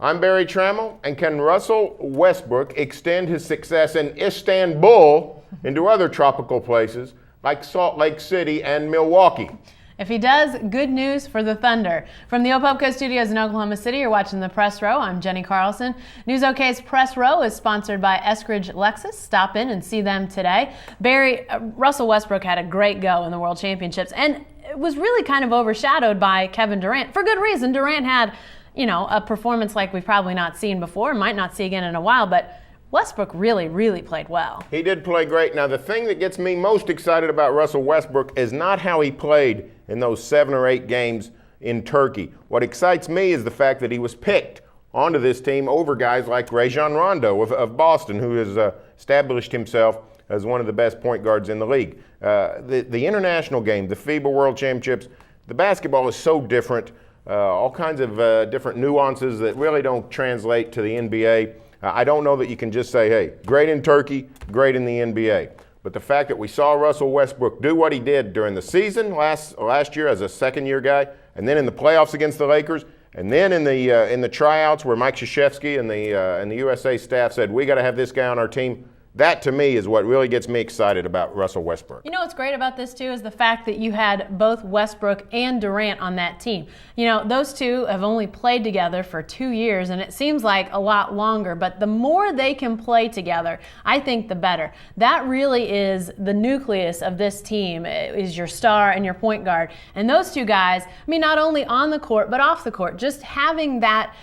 I'm Barry Tramel, and can Russell Westbrook extend his success in Istanbul into other tropical places like Salt Lake City and Milwaukee? If he does, good news for the Thunder. From the Opopco Studios in Oklahoma City, you're watching the Press Row. I'm Jenni Carlson. News OK's Press Row is sponsored by Eskridge Lexus. Stop in and see them today. Barry, Russell Westbrook had a great go in the World Championships, and it was really kind of overshadowed by Kevin Durant. For good reason. Durant had, a performance like we've probably not seen before, might not see again in a while, but Westbrook really played well. He did play great. Now, the thing that gets me most excited about Russell Westbrook is not how he played in those 7 or 8 games in Turkey. What excites me is the fact that he was picked onto this team over guys like Rajon Rondo of Boston, who has established himself as one of the best point guards in the league. The international game, the FIBA World Championships, the basketball is so different, all kinds of different nuances that really don't translate to the NBA. I don't know that you can just say, hey, great in Turkey, great in the NBA. But the fact that we saw Russell Westbrook do what he did during the season last year as a second-year guy, and then in the playoffs against the Lakers, and then in the tryouts where Mike Krzyzewski and the USA staff said, we got to have this guy on our team, that to me is what really gets me excited about Russell Westbrook. You know what's great about this too is the fact that you had both Westbrook and Durant on that team. Those two have only played together for 2 years, and it seems like a lot longer, but the more they can play together, I think the better. That really is the nucleus of this team, is your star and your point guard. And those two guys, not only on the court, but off the court, just having that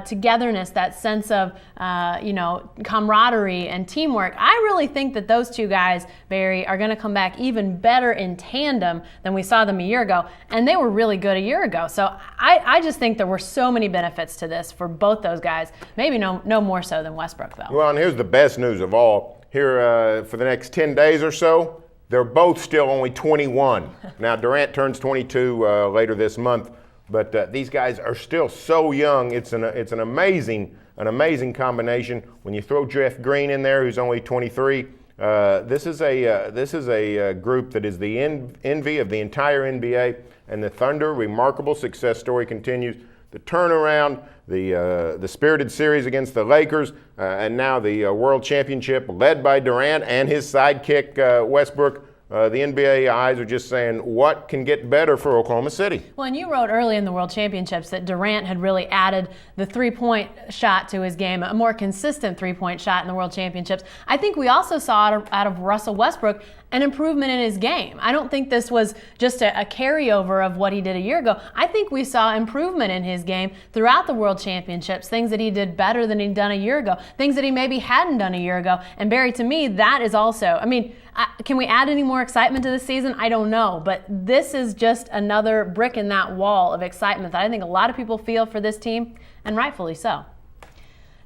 togetherness, that sense of, camaraderie and teamwork. I really think that those two guys, Barry, are going to come back even better in tandem than we saw them a year ago. And they were really good a year ago. So I just think there were so many benefits to this for both those guys. Maybe no more so than Westbrook, though. Well, and here's the best news of all. Here for the next 10 days or so, they're both still only 21. Now, Durant turns 22 later this month, but these guys are still so young. It's an amazing combination. When you throw Jeff Green in there, who's only 23, this is a group that is the envy of the entire NBA. And the Thunder, remarkable success story continues. The turnaround, the spirited series against the Lakers, and now the World Championship led by Durant and his sidekick Westbrook. The NBA eyes are just saying, what can get better for Oklahoma City? Well, and you wrote early in the World Championships that Durant had really added the three-point shot to his game, a more consistent three-point shot in the World Championships. I think we also saw out of Russell Westbrook an improvement in his game. I don't think this was just a carryover of what he did a year ago. I think we saw improvement in his game throughout the World Championships, things that he did better than he'd done a year ago, things that he maybe hadn't done a year ago. And Barry, to me, that is also, can we add any more excitement to this season? I don't know, but this is just another brick in that wall of excitement that I think a lot of people feel for this team, and rightfully so.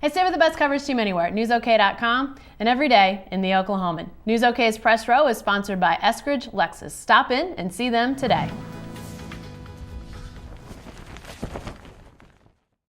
Hey, stay with the best coverage team anywhere at newsok.com and every day in the Oklahoman. News OK's Press Row is sponsored by Eskridge Lexus. Stop in and see them today.